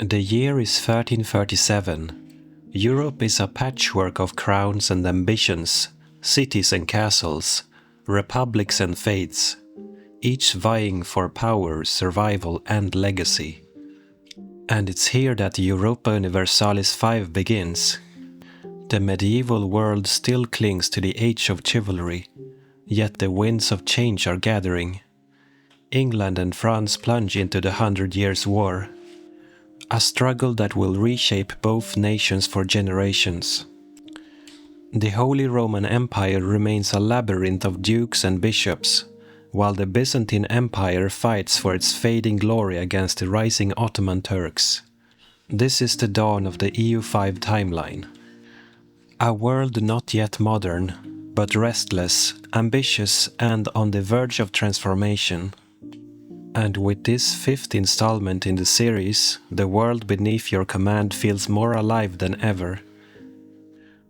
The year is 1337. Europe is a patchwork of crowns and ambitions, cities and castles, republics and faiths, each vying for power, survival and legacy. And it's here that Europa Universalis V begins. The medieval world still clings to the age of chivalry, yet the winds of change are gathering. England and France plunge into the 100 Years' War, a struggle that will reshape both nations for generations. The Holy Roman Empire remains a labyrinth of dukes and bishops, while the Byzantine Empire fights for its fading glory against the rising Ottoman Turks. This is the dawn of the EU5 timeline. A world not yet modern, but restless, ambitious, and on the verge of transformation. And with this fifth installment in the series, the world beneath your command feels more alive than ever.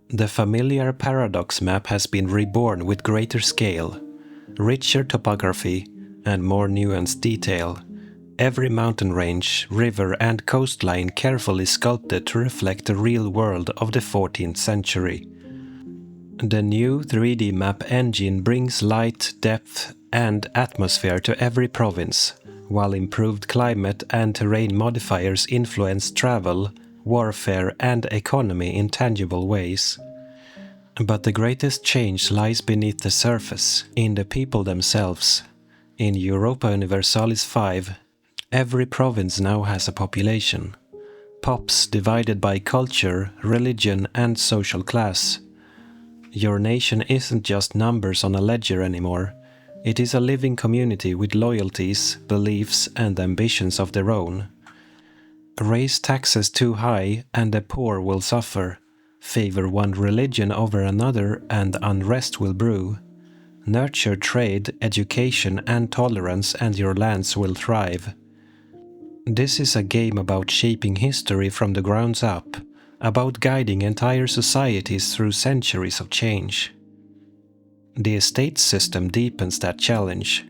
The familiar paradox map has been reborn with greater scale, richer topography, and more nuanced detail. Every mountain range, river, and coastline carefully sculpted to reflect the real world of the 14th century. The new 3D map engine brings light, depth, and atmosphere to every province, while improved climate and terrain modifiers influence travel, warfare, and economy in tangible ways. But the greatest change lies beneath the surface, in the people themselves. In Europa Universalis V, every province now has a population. Pops divided by culture, religion, and social class. Your nation isn't just numbers on a ledger anymore. It is a living community with loyalties, beliefs, and ambitions of their own. Raise taxes too high and the poor will suffer. Favor one religion over another and unrest will brew. Nurture trade, education, and tolerance and your lands will thrive. This is a game about shaping history from the ground up, about guiding entire societies through centuries of change. The estates system deepens that challenge.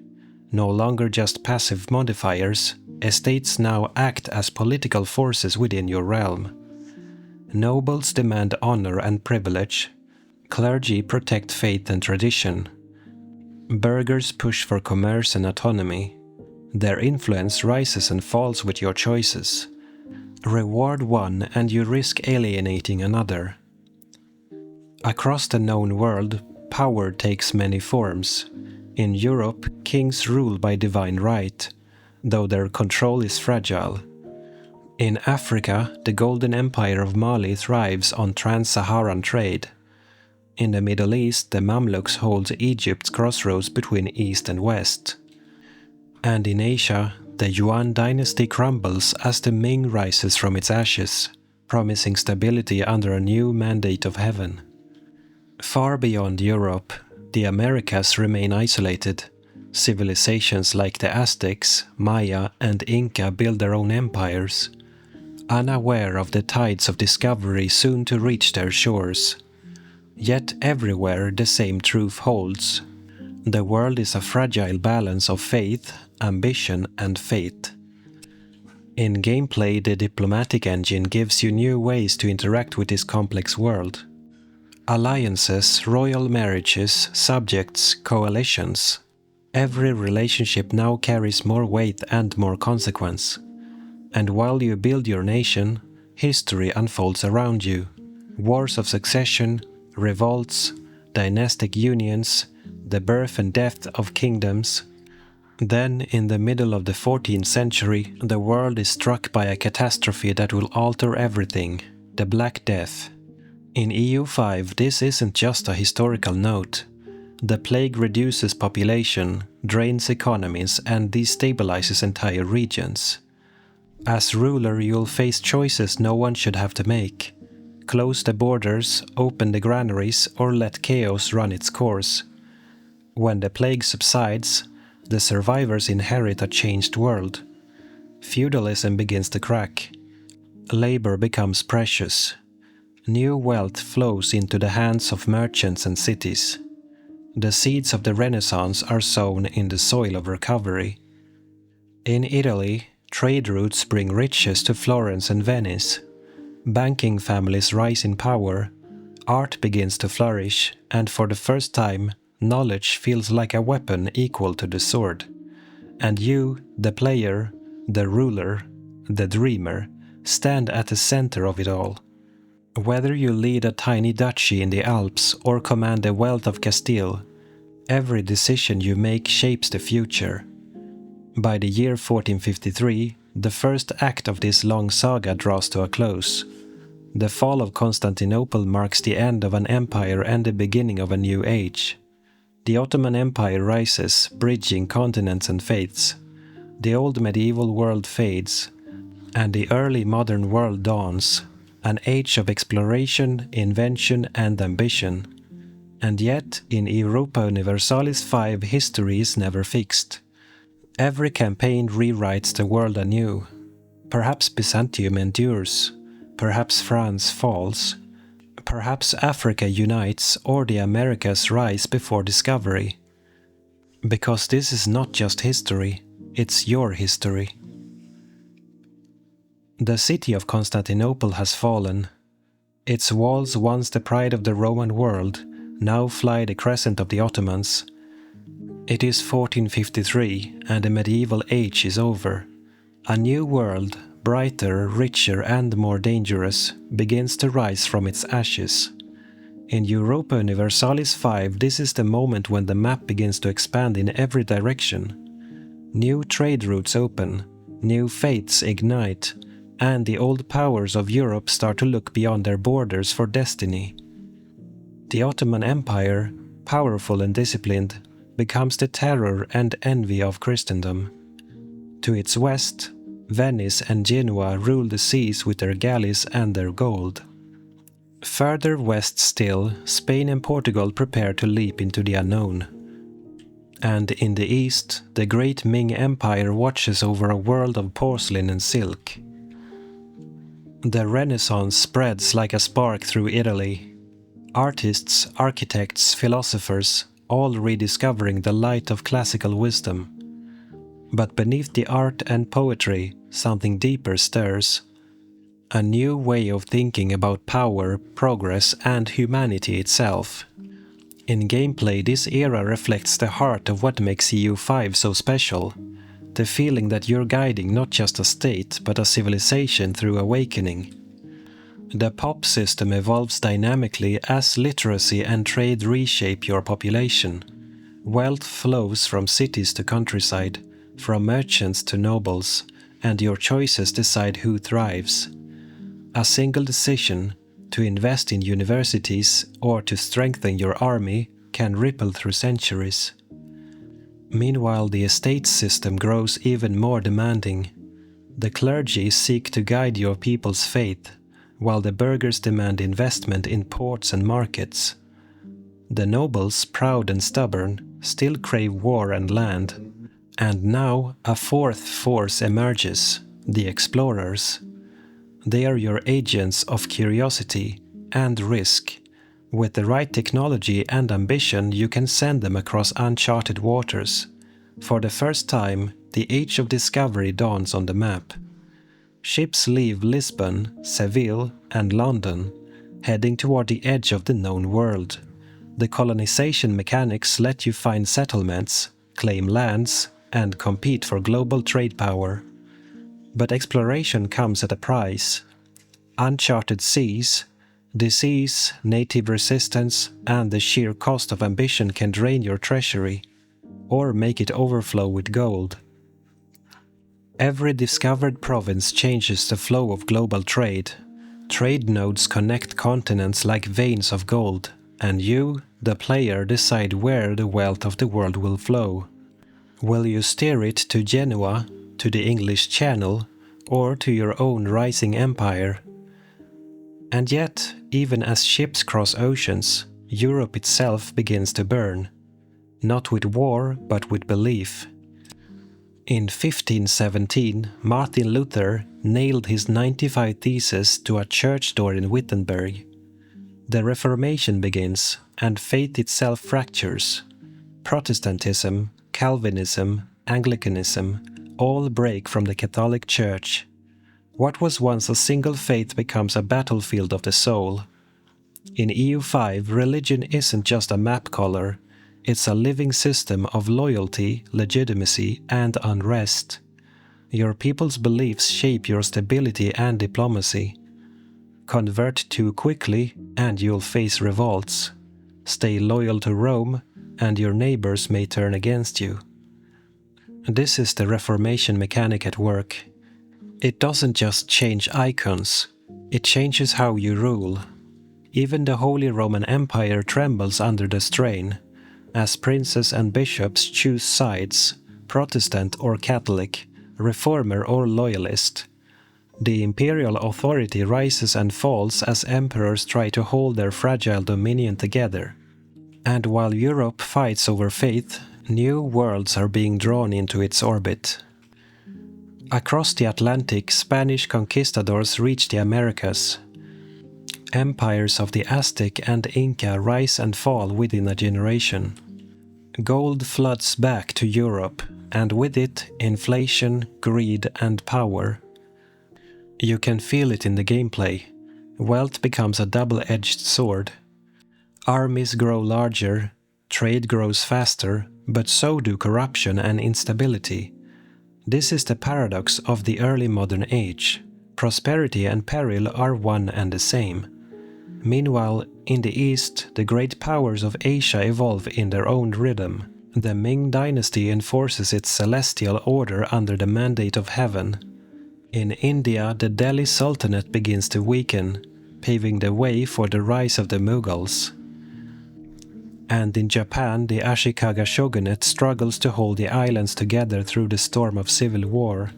No longer just passive modifiers, estates now act as political forces within your realm. Nobles demand honor and privilege. Clergy protect faith and tradition. Burghers push for commerce and autonomy. Their influence rises and falls with your choices. Reward one and you risk alienating another. Across the known world, power takes many forms. In Europe, kings rule by divine right, though their control is fragile. In Africa, the Golden Empire of Mali thrives on trans-Saharan trade. In the Middle East, the Mamluks hold Egypt's crossroads between East and West. And in Asia, the Yuan dynasty crumbles as the Ming rises from its ashes, promising stability under a new mandate of heaven. Far beyond Europe, the Americas remain isolated. Civilizations like the Aztecs, Maya, and Inca build their own empires, unaware of the tides of discovery soon to reach their shores. Yet everywhere the same truth holds. The world is a fragile balance of faith, ambition, and fate. In gameplay, the diplomatic engine gives you new ways to interact with this complex world. Alliances, royal marriages, subjects, coalitions. Every relationship now carries more weight and more consequence. And while you build your nation, history unfolds around you. Wars of succession, revolts, dynastic unions, the birth and death of kingdoms. Then, in the middle of the 14th century, the world is struck by a catastrophe that will alter everything, the Black Death. In EU5, this isn't just a historical note. The plague reduces population, drains economies, and destabilizes entire regions. As ruler, you'll face choices no one should have to make. Close the borders, open the granaries, or let chaos run its course. When the plague subsides, the survivors inherit a changed world. Feudalism begins to crack. Labor becomes precious. New wealth flows into the hands of merchants and cities. The seeds of the Renaissance are sown in the soil of recovery. In Italy, Trade routes bring riches to Florence and Venice. Banking families rise in power. Art begins to flourish, and for the first time, knowledge feels like a weapon equal to the sword. And you, the player, the ruler, the dreamer, stand at the center of it all. Whether you lead a tiny duchy in the Alps or command the wealth of Castile, every decision you make shapes the future. By the year 1453, the first act of this long saga draws to a close. The fall of Constantinople marks the end of an empire and the beginning of a new age. The Ottoman Empire rises, bridging continents and faiths. The old medieval world fades, and the early modern world dawns, an age of exploration, invention, and ambition. And yet, in Europa Universalis V, history is never fixed. Every campaign rewrites the world anew. Perhaps Byzantium endures, perhaps France falls, perhaps Africa unites or the Americas rise before discovery. Because this is not just history, it's your history. The city of Constantinople has fallen. Its walls, once the pride of the Roman world, now fly the crescent of the Ottomans. It is 1453 and the medieval age is over. A new world, brighter, richer and more dangerous, begins to rise from its ashes. In Europa Universalis V, this is the moment when the map begins to expand in every direction. New trade routes open, new faiths ignite, and the old powers of Europe start to look beyond their borders for destiny. The Ottoman Empire, powerful and disciplined, becomes the terror and envy of Christendom. To its west, Venice and Genoa rule the seas with their galleys and their gold. Further west still, Spain and Portugal prepare to leap into the unknown. And in the east, the great Ming Empire watches over a world of porcelain and silk. The Renaissance spreads like a spark through Italy. Artists, architects, philosophers, all rediscovering the light of classical wisdom. But beneath the art and poetry, something deeper stirs. A new way of thinking about power, progress, and humanity itself. In gameplay, this era reflects the heart of what makes EU5 so special. The feeling that you're guiding not just a state, but a civilization through awakening. The pop system evolves dynamically as literacy and trade reshape your population. Wealth flows from cities to countryside, from merchants to nobles, and your choices decide who thrives. A single decision, to invest in universities or to strengthen your army, can ripple through centuries. Meanwhile, the estate system grows even more demanding. The clergy seek to guide your people's faith, while the burghers demand investment in ports and markets. The nobles, proud and stubborn, still crave war and land. And now a fourth force emerges, the explorers. They are your agents of curiosity and risk. With the right technology and ambition, you can send them across uncharted waters. For the first time, the age of discovery dawns on the map. Ships leave Lisbon, Seville, and London, heading toward the edge of the known world. The colonization mechanics let you find settlements, claim lands, and compete for global trade power. But exploration comes at a price. Uncharted seas, disease, native resistance, and the sheer cost of ambition can drain your treasury, or make it overflow with gold. Every discovered province changes the flow of global trade. Trade nodes connect continents like veins of gold, and you, the player, decide where the wealth of the world will flow. Will you steer it to Genoa, to the English Channel, or to your own rising empire? And yet, even as ships cross oceans, Europe itself begins to burn. Not with war, but with belief. In 1517, Martin Luther nailed his 95 Theses to a church door in Wittenberg. The Reformation begins, and faith itself fractures. Protestantism, Calvinism, Anglicanism, all break from the Catholic Church. What was once a single faith becomes a battlefield of the soul. In EU5, religion isn't just a map color, it's a living system of loyalty, legitimacy, and unrest. Your people's beliefs shape your stability and diplomacy. Convert too quickly, and you'll face revolts. Stay loyal to Rome, and your neighbors may turn against you. This is the Reformation mechanic at work. It doesn't just change icons, it changes how you rule. Even the Holy Roman Empire trembles under the strain, as princes and bishops choose sides, Protestant or Catholic, reformer or loyalist. The imperial authority rises and falls as emperors try to hold their fragile dominion together. And while Europe fights over faith, new worlds are being drawn into its orbit. Across the Atlantic, Spanish conquistadors reach the Americas. Empires of the Aztec and Inca rise and fall within a generation. Gold floods back to Europe, and with it, inflation, greed, and power. You can feel it in the gameplay. Wealth becomes a double-edged sword. Armies grow larger, trade grows faster, but so do corruption and instability. This is the paradox of the early modern age. Prosperity and peril are one and the same. Meanwhile, in the East, the great powers of Asia evolve in their own rhythm. The Ming dynasty enforces its celestial order under the mandate of heaven. In India, the Delhi Sultanate begins to weaken, paving the way for the rise of the Mughals. And in Japan, the Ashikaga shogunate struggles to hold the islands together through the storm of civil war.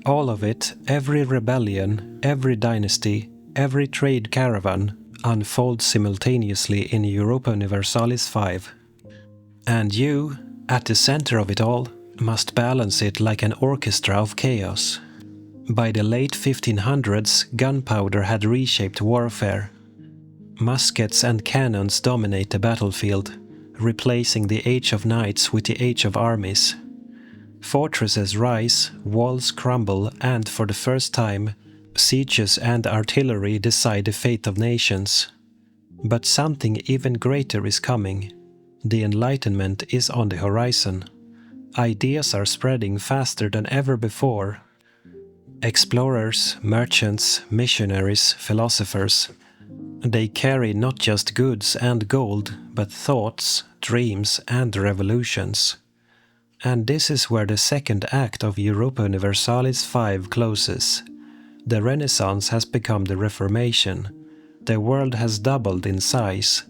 All of it, every rebellion, every dynasty, every trade caravan, unfolds simultaneously in Europa Universalis V. And you, at the center of it all, must balance it like an orchestra of chaos. By the late 1500s, gunpowder had reshaped warfare. Muskets and cannons dominate the battlefield, replacing the age of knights with the age of armies. Fortresses rise, walls crumble, and for the first time, sieges and artillery decide the fate of nations. But something even greater is coming. The Enlightenment is on the horizon. Ideas are spreading faster than ever before. Explorers, merchants, missionaries, philosophers. They carry not just goods and gold, but thoughts, dreams, and revolutions. And this is where the second act of Europa Universalis V closes. The Renaissance has become the Reformation. The world has doubled in size,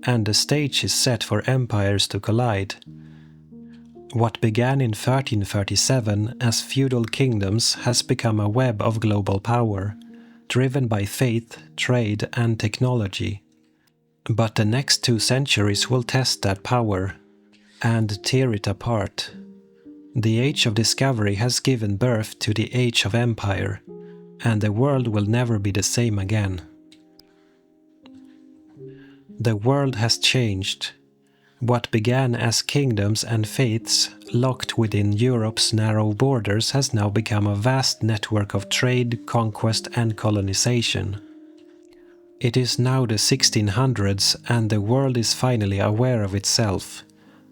and the stage is set for empires to collide. What began in 1337 as feudal kingdoms has become a web of global power, driven by faith, trade, and technology. But the next 2 centuries will test that power and tear it apart. The Age of Discovery has given birth to the Age of Empire, and the world will never be the same again. The world has changed. What began as kingdoms and faiths locked within Europe's narrow borders has now become a vast network of trade, conquest, and colonization. It is now the 1600s, and the world is finally aware of itself.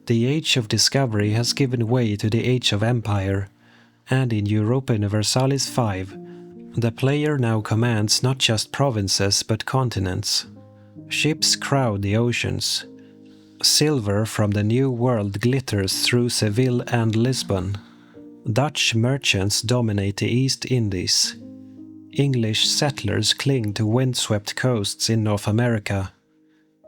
The Age of Discovery has given way to the Age of Empire, and in Europa Universalis V, the player now commands not just provinces but continents. Ships crowd the oceans. Silver from the New World glitters through Seville and Lisbon. Dutch merchants dominate the East Indies. English settlers cling to windswept coasts in North America.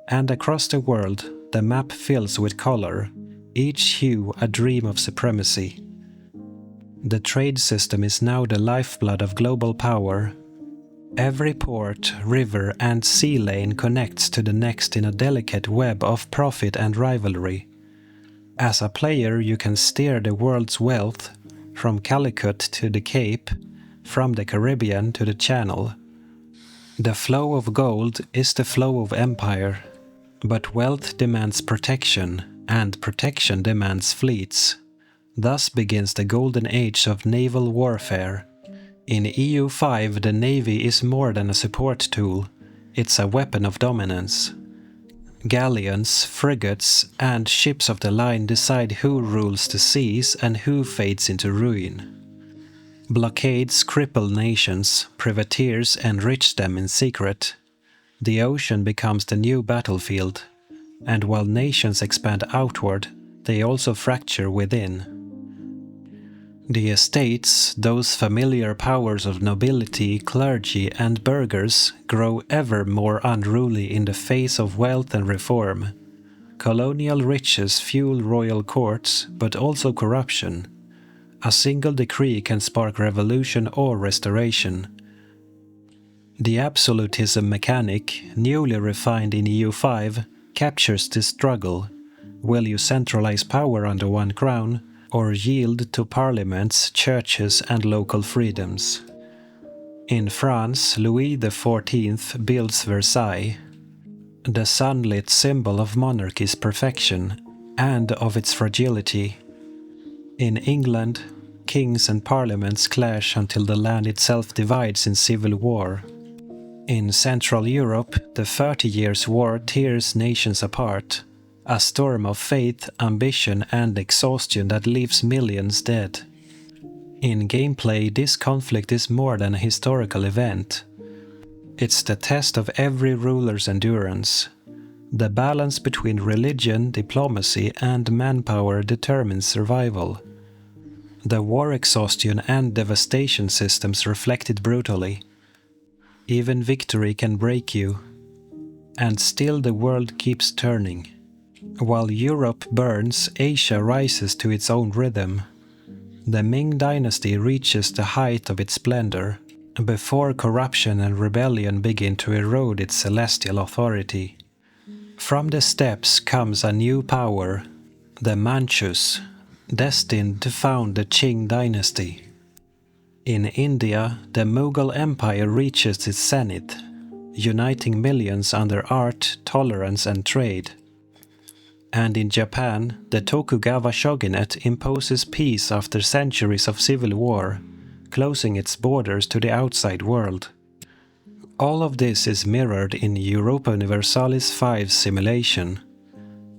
And across the world, the map fills with color, each hue a dream of supremacy. The trade system is now the lifeblood of global power. Every port, river, and sea lane connects to the next in a delicate web of profit and rivalry. As a player, you can steer the world's wealth, from Calicut to the Cape, from the Caribbean to the Channel. The flow of gold is the flow of empire, but wealth demands protection, and protection demands fleets. Thus begins the golden age of naval warfare. In EU5, the navy is more than a support tool, it's a weapon of dominance. Galleons, frigates, and ships of the line decide who rules the seas and who fades into ruin. Blockades cripple nations, privateers enrich them in secret. The ocean becomes the new battlefield, and while nations expand outward, they also fracture within. The estates, those familiar powers of nobility, clergy, and burghers, grow ever more unruly in the face of wealth and reform. Colonial riches fuel royal courts, but also corruption. A single decree can spark revolution or restoration. The absolutism mechanic, newly refined in EU5, captures this struggle. Will you centralize power under one crown, or yield to parliaments, churches, and local freedoms? In France, Louis XIV builds Versailles, the sunlit symbol of monarchy's perfection and of its fragility. In England, kings and parliaments clash until the land itself divides in civil war. In Central Europe, the 30 Years' War tears nations apart, a storm of faith, ambition, and exhaustion that leaves millions dead. In gameplay, this conflict is more than a historical event. It's the test of every ruler's endurance. The balance between religion, diplomacy, and manpower determines survival. The war exhaustion and devastation systems reflect it brutally. Even victory can break you. And still the world keeps turning. While Europe burns, Asia rises to its own rhythm. The Ming dynasty reaches the height of its splendor, before corruption and rebellion begin to erode its celestial authority. From the steppes comes a new power, the Manchus, destined to found the Qing dynasty. In India, the Mughal Empire reaches its zenith, uniting millions under art, tolerance, and trade. And in Japan, the Tokugawa shogunate imposes peace after centuries of civil war, closing its borders to the outside world. All of this is mirrored in Europa Universalis V's simulation.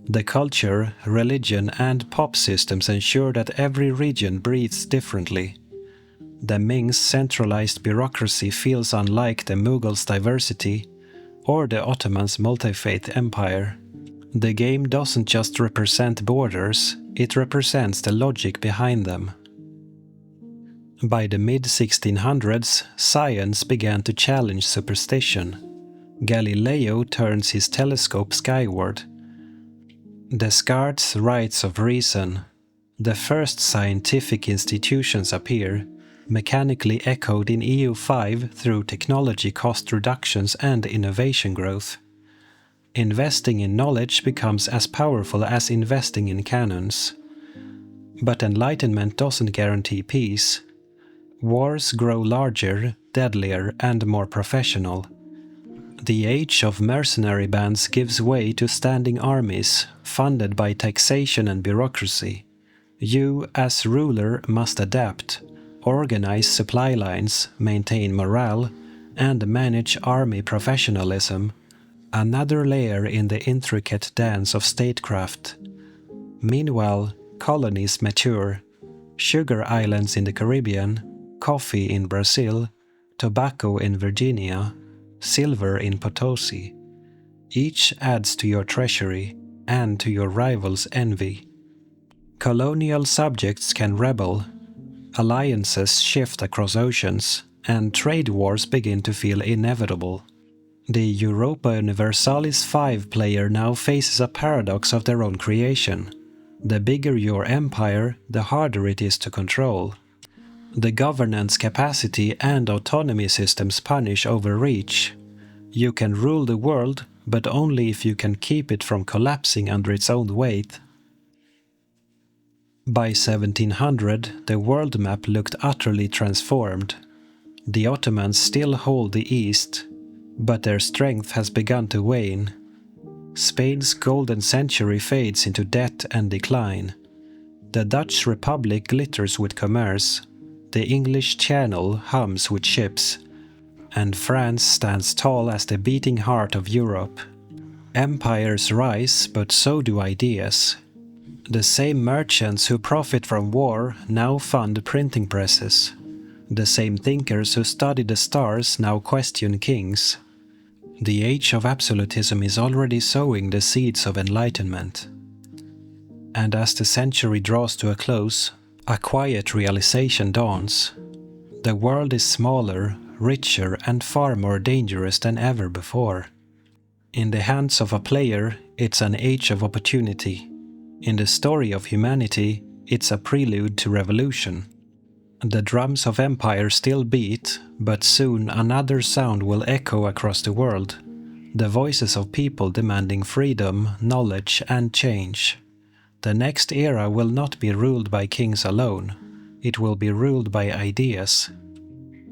The culture, religion, and pop systems ensure that every region breathes differently. The Ming's centralized bureaucracy feels unlike the Mughals' diversity, or the Ottomans' multi-faith empire. The game doesn't just represent borders, it represents the logic behind them. By the mid-1600s, science began to challenge superstition. Galileo turns his telescope skyward. Descartes' rights of reason. The first scientific institutions appear, mechanically echoed in EU5 through technology cost reductions and innovation growth. Investing in knowledge becomes as powerful as investing in cannons. But enlightenment doesn't guarantee peace. Wars grow larger, deadlier, and more professional. The age of mercenary bands gives way to standing armies, funded by taxation and bureaucracy. You, as ruler, must adapt, organize supply lines, maintain morale, and manage army professionalism. Another layer in the intricate dance of statecraft. Meanwhile, colonies mature. Sugar islands in the Caribbean, coffee in Brazil, tobacco in Virginia, silver in Potosi. Each adds to your treasury and to your rival's envy. Colonial subjects can rebel. Alliances shift across oceans, and trade wars begin to feel inevitable. The Europa Universalis V player now faces a paradox of their own creation. The bigger your empire, the harder it is to control. The governance capacity and autonomy systems punish overreach. You can rule the world, but only if you can keep it from collapsing under its own weight. By 1700, the world map looked utterly transformed. The Ottomans still hold the East, but their strength has begun to wane. Spain's golden century fades into debt and decline. The Dutch Republic glitters with commerce, the English Channel hums with ships, and France stands tall as the beating heart of Europe. Empires rise, but so do ideas. The same merchants who profit from war now fund printing presses. The same thinkers who study the stars now question kings. The age of absolutism is already sowing the seeds of enlightenment. And as the century draws to a close, a quiet realization dawns. The world is smaller, richer, and far more dangerous than ever before. In the hands of a player, it's an age of opportunity. In the story of humanity, it's a prelude to revolution. The drums of empire still beat, but soon another sound will echo across the world. The voices of people demanding freedom, knowledge, and change. The next era will not be ruled by kings alone. It will be ruled by ideas.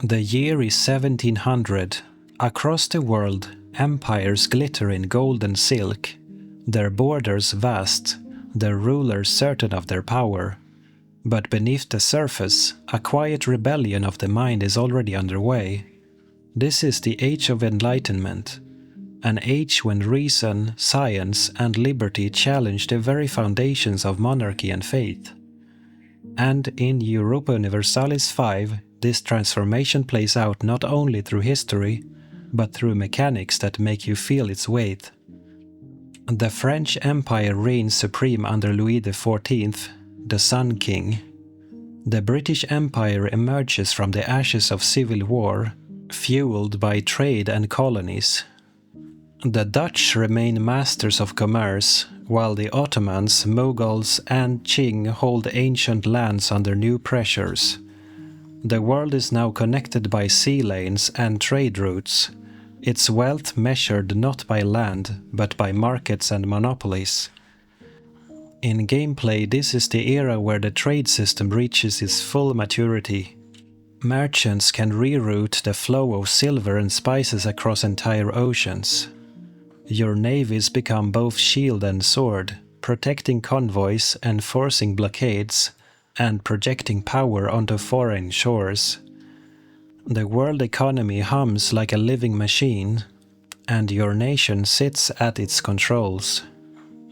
The year is 1700. Across the world, empires glitter in gold and silk, their borders vast, their rulers certain of their power. But beneath the surface, a quiet rebellion of the mind is already underway. This is the age of enlightenment, an age when reason, science, and liberty challenge the very foundations of monarchy and faith. And in Europa Universalis V, this transformation plays out not only through history, but through mechanics that make you feel its weight. The French Empire reigns supreme under Louis XIV, the Sun King. The British Empire emerges from the ashes of civil war, fueled by trade and colonies. The Dutch remain masters of commerce, while the Ottomans, Mughals, and Qing hold ancient lands under new pressures. The world is now connected by sea lanes and trade routes, its wealth measured not by land, but by markets and monopolies. In gameplay, this is the era where the trade system reaches its full maturity. Merchants can reroute the flow of silver and spices across entire oceans. Your navies become both shield and sword, protecting convoys, enforcing blockades, and projecting power onto foreign shores. The world economy hums like a living machine, and your nation sits at its controls.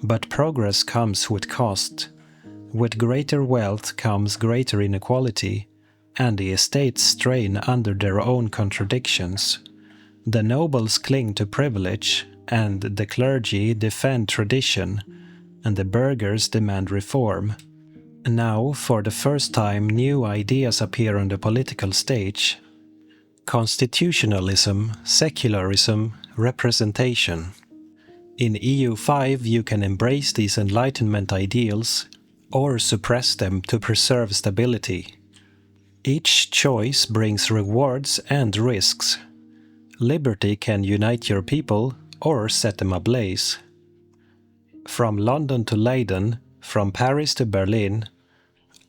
But progress comes with cost. With greater wealth comes greater inequality, and the estates strain under their own contradictions. The nobles cling to privilege, and the clergy defend tradition, and the burghers demand reform. Now, for the first time, new ideas appear on the political stage. Constitutionalism, secularism, representation. In EU5 you can embrace these Enlightenment ideals, or suppress them to preserve stability. Each choice brings rewards and risks. Liberty can unite your people, or set them ablaze. From London to Leiden, from Paris to Berlin,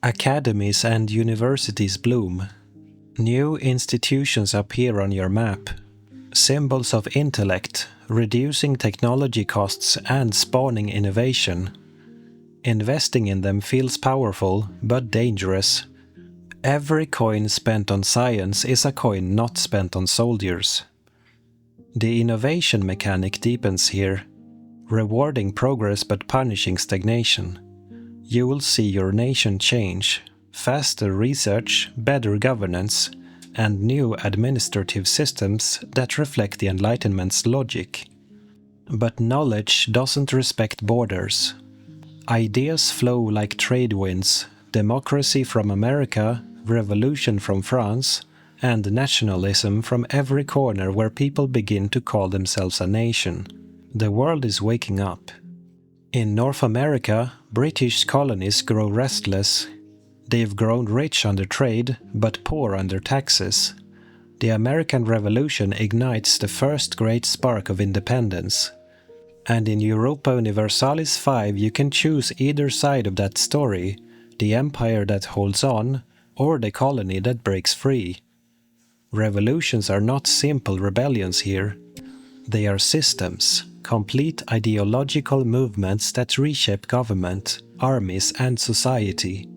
academies and universities bloom. New institutions appear on your map, symbols of intellect, reducing technology costs and spawning innovation. Investing in them feels powerful, but dangerous. Every coin spent on science is a coin not spent on soldiers. The innovation mechanic deepens here, rewarding progress but punishing stagnation. You will see your nation change, faster research, better governance, and new administrative systems that reflect the Enlightenment's logic. But knowledge doesn't respect borders. Ideas flow like trade winds, democracy from America, revolution from France, and nationalism from every corner where people begin to call themselves a nation. The world is waking up. In North America, British colonies grow restless. They've grown rich under trade, but poor under taxes. The American Revolution ignites the first great spark of independence. And in Europa Universalis V you can choose either side of that story, the empire that holds on, or the colony that breaks free. Revolutions are not simple rebellions here. They are systems, complete ideological movements that reshape government, armies, and society.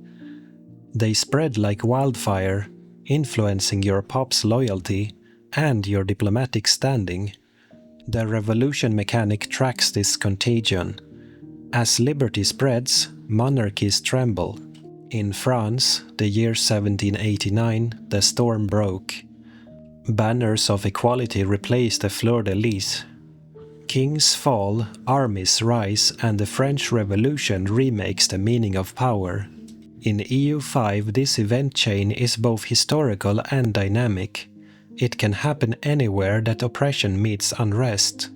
They spread like wildfire, influencing your pop's loyalty and your diplomatic standing. The revolution mechanic tracks this contagion. As liberty spreads, monarchies tremble. In France, the year 1789, the storm broke. Banners of equality replaced the fleur-de-lis. Kings fall, armies rise, and the French Revolution remakes the meaning of power. In EU5, this event chain is both historical and dynamic. It can happen anywhere that oppression meets unrest.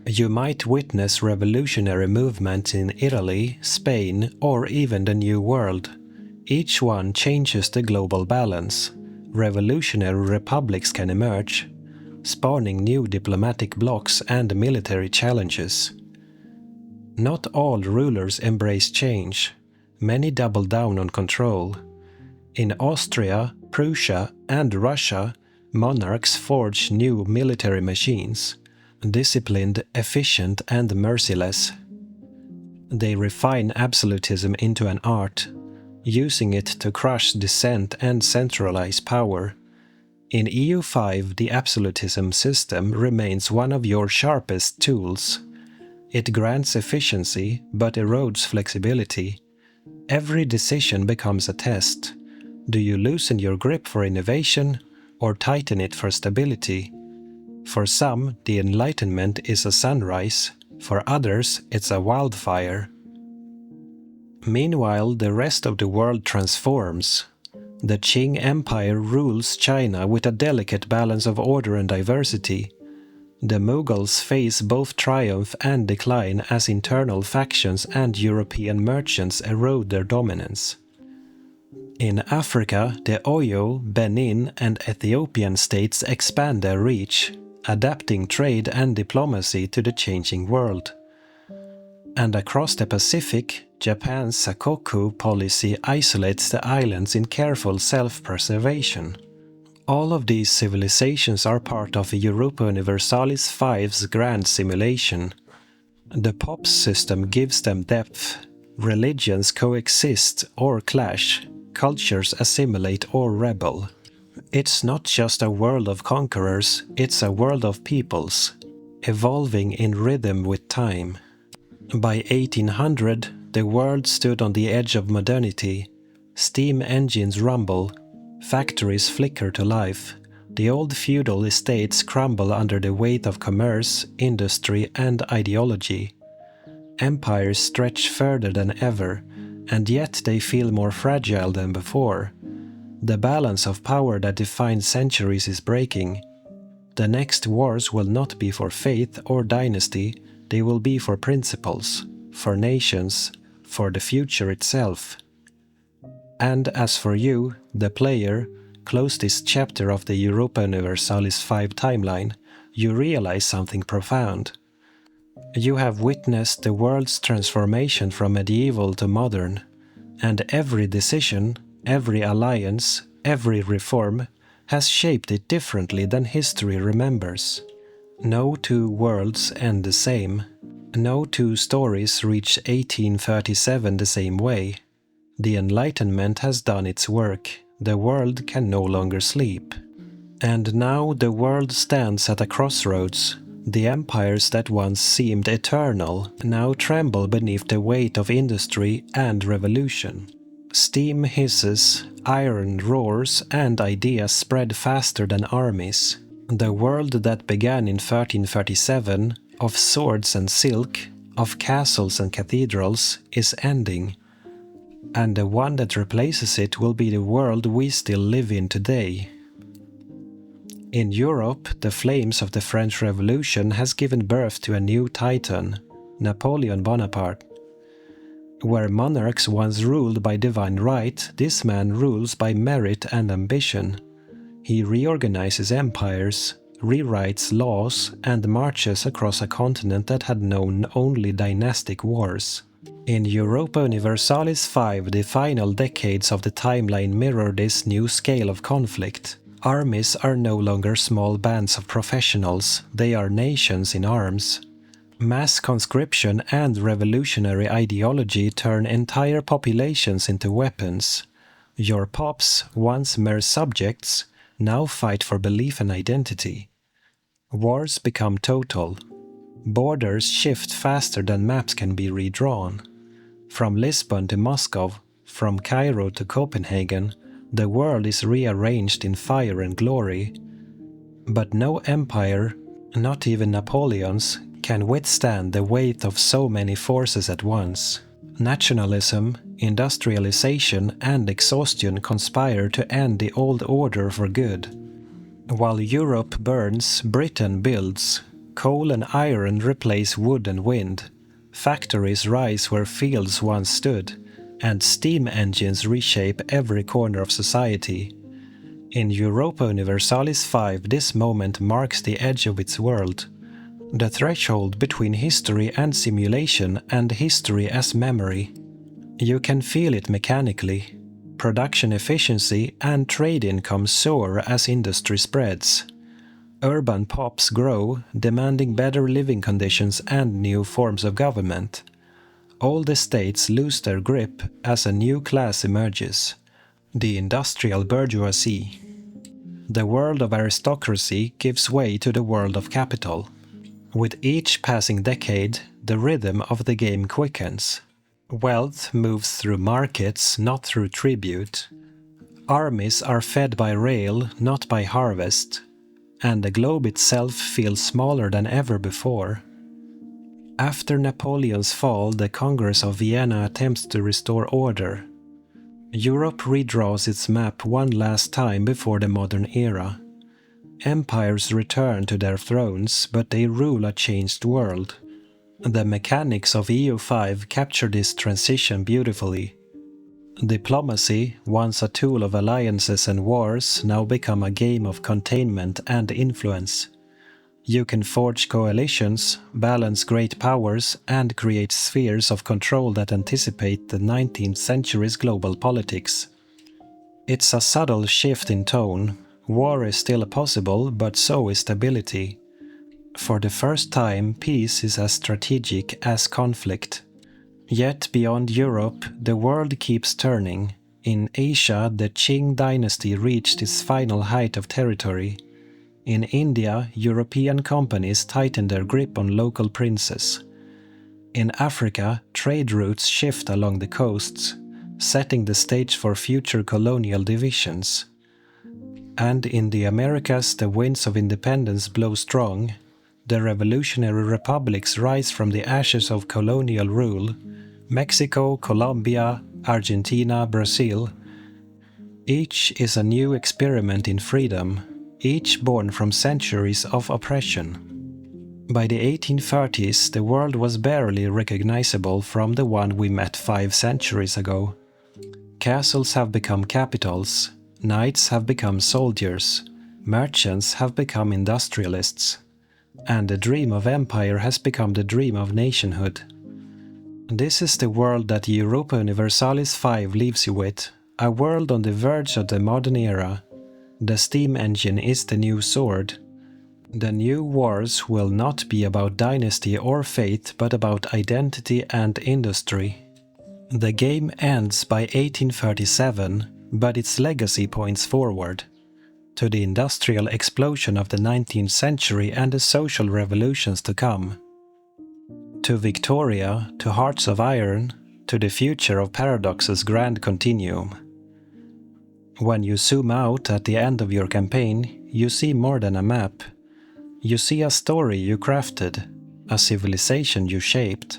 You might witness revolutionary movements in Italy, Spain, or even the New World. Each one changes the global balance. Revolutionary republics can emerge, spawning new diplomatic blocs and military challenges. Not all rulers embrace change. Many double down on control. In Austria, Prussia, and Russia, monarchs forge new military machines, disciplined, efficient, and merciless. They refine absolutism into an art, using it to crush dissent and centralize power. In EU5, the absolutism system remains one of your sharpest tools. It grants efficiency, but erodes flexibility. Every decision becomes a test. Do you loosen your grip for innovation, or tighten it for stability? For some, the Enlightenment is a sunrise. For others, it's a wildfire. Meanwhile, the rest of the world transforms. The Qing Empire rules China with a delicate balance of order and diversity. The Mughals face both triumph and decline as internal factions and European merchants erode their dominance. In Africa, the Oyo, Benin, and Ethiopian states expand their reach, adapting trade and diplomacy to the changing world. And across the Pacific, Japan's Sakoku policy isolates the islands in careful self-preservation. All of these civilizations are part of Europa Universalis V's grand simulation. The POPs system gives them depth. Religions coexist or clash. Cultures assimilate or rebel. It's not just a world of conquerors, it's a world of peoples, evolving in rhythm with time. By 1800, the world stood on the edge of modernity. Steam engines rumble, factories flicker to life. The old feudal estates crumble under the weight of commerce, industry, and ideology. Empires stretch further than ever, and yet they feel more fragile than before. The balance of power that defined centuries is breaking. The next wars will not be for faith or dynasty, they will be for principles, for nations, for the future itself. And as for you, the player, close this chapter of the Europa Universalis V timeline, you realize something profound. You have witnessed the world's transformation from medieval to modern, and every decision, every alliance, every reform has shaped it differently than history remembers. No two worlds end the same. No two stories reach 1837 the same way. The Enlightenment has done its work. The world can no longer sleep. And now the world stands at a crossroads. The empires that once seemed eternal now tremble beneath the weight of industry and revolution. Steam hisses, iron roars, and ideas spread faster than armies. The world that began in 1337, of swords and silk, of castles and cathedrals, is ending. And the one that replaces it will be the world we still live in today. In Europe, the flames of the French Revolution has given birth to a new titan, Napoleon Bonaparte. Where monarchs once ruled by divine right, this man rules by merit and ambition. He reorganizes empires, rewrites laws, and marches across a continent that had known only dynastic wars. In Europa Universalis V, the final decades of the timeline mirror this new scale of conflict. Armies are no longer small bands of professionals, they are nations in arms. Mass conscription and revolutionary ideology turn entire populations into weapons. Your pops, once mere subjects, now fight for belief and identity. Wars become total. Borders shift faster than maps can be redrawn. From Lisbon to Moscow, from Cairo to Copenhagen, the world is rearranged in fire and glory. But no empire, not even Napoleon's, can withstand the weight of so many forces at once. Nationalism, industrialization, and exhaustion conspire to end the old order for good. While Europe burns, Britain builds. Coal and iron replace wood and wind. Factories rise where fields once stood, and steam engines reshape every corner of society. In Europa Universalis V, this moment marks the edge of its world, the threshold between history and simulation and history as memory. You can feel it mechanically. Production efficiency and trade income soar as industry spreads. Urban pops grow, demanding better living conditions and new forms of government. Old estates lose their grip as a new class emerges, the industrial bourgeoisie. The world of aristocracy gives way to the world of capital. With each passing decade, the rhythm of the game quickens. Wealth moves through markets, not through tribute. Armies are fed by rail, not by harvest. And the globe itself feels smaller than ever before. After Napoleon's fall, the Congress of Vienna attempts to restore order. Europe redraws its map one last time before the modern era. Empires return to their thrones, but they rule a changed world. The mechanics of EU5 capture this transition beautifully. Diplomacy, once a tool of alliances and wars, now become a game of containment and influence. You can forge coalitions, balance great powers, and create spheres of control that anticipate the 19th century's global politics. It's a subtle shift in tone. War is still possible, but so is stability. For the first time, peace is as strategic as conflict. Yet beyond Europe, the world keeps turning. In Asia, the Qing dynasty reached its final height of territory. In India, European companies tighten their grip on local princes. In Africa, trade routes shift along the coasts, setting the stage for future colonial divisions. And in the Americas, the winds of independence blow strong. The revolutionary republics rise from the ashes of colonial rule. Mexico, Colombia, Argentina, Brazil. Each is a new experiment in freedom, each born from centuries of oppression. By the 1830s, the world was barely recognizable from the one we met 5 centuries ago. Castles have become capitals, knights have become soldiers, merchants have become industrialists, and the dream of empire has become the dream of nationhood. This is the world that Europa Universalis V leaves you with, a world on the verge of the modern era. The steam engine is the new sword. The new wars will not be about dynasty or faith, but about identity and industry. The game ends by 1837, but its legacy points forward, to the industrial explosion of the 19th century and the social revolutions to come. To Victoria, to Hearts of Iron, to the future of Paradox's grand continuum. When you zoom out at the end of your campaign, you see more than a map. You see a story you crafted, a civilization you shaped.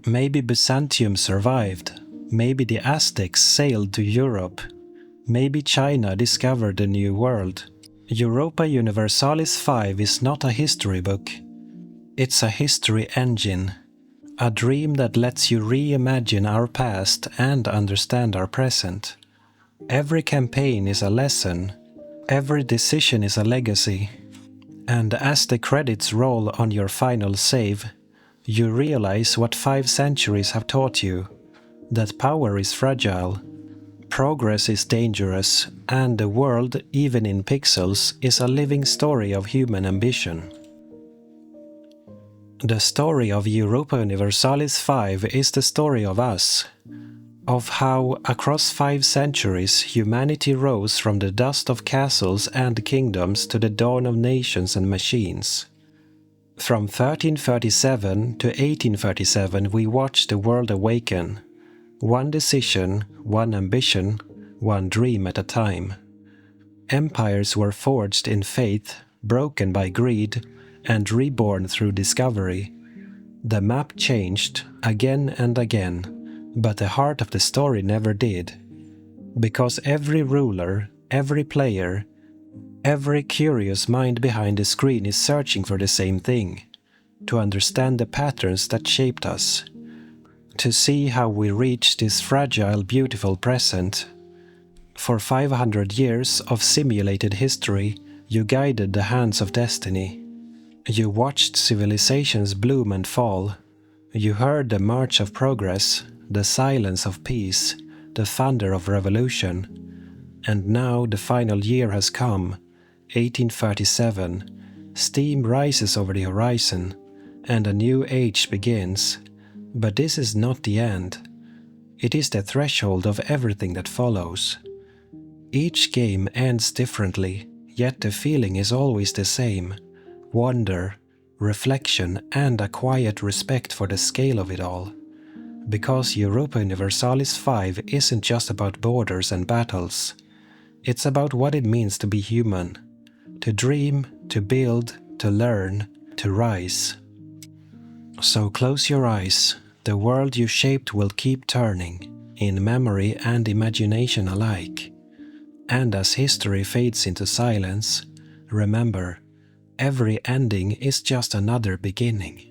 Maybe Byzantium survived, maybe the Aztecs sailed to Europe, maybe China discovered the New World. Europa Universalis V is not a history book. It's a history engine, a dream that lets you reimagine our past and understand our present. Every campaign is a lesson, every decision is a legacy. And as the credits roll on your final save, you realize what 5 centuries have taught you, that power is fragile, progress is dangerous, and the world, even in pixels, is a living story of human ambition. The story of Europa Universalis V is the story of us, of how, across 5 centuries, humanity rose from the dust of castles and kingdoms to the dawn of nations and machines. From 1337 to 1837 we watched the world awaken, one decision, one ambition, one dream at a time. Empires were forged in faith, broken by greed, and reborn through discovery. The map changed again and again, but the heart of the story never did. Because every ruler, every player, every curious mind behind the screen is searching for the same thing: to understand the patterns that shaped us, to see how we reach this fragile, beautiful present. For 500 years of simulated history, you guided the hands of destiny. You watched civilizations bloom and fall. You heard the march of progress, the silence of peace, the thunder of revolution. And now the final year has come, 1837. Steam rises over the horizon, and a new age begins. But this is not the end. It is the threshold of everything that follows. Each game ends differently, yet the feeling is always the same: wonder, reflection, and a quiet respect for the scale of it all. Because Europa Universalis V isn't just about borders and battles. It's about what it means to be human, to dream, to build, to learn, to rise. So close your eyes. The world you shaped will keep turning, in memory and imagination alike. And as history fades into silence, remember, every ending is just another beginning.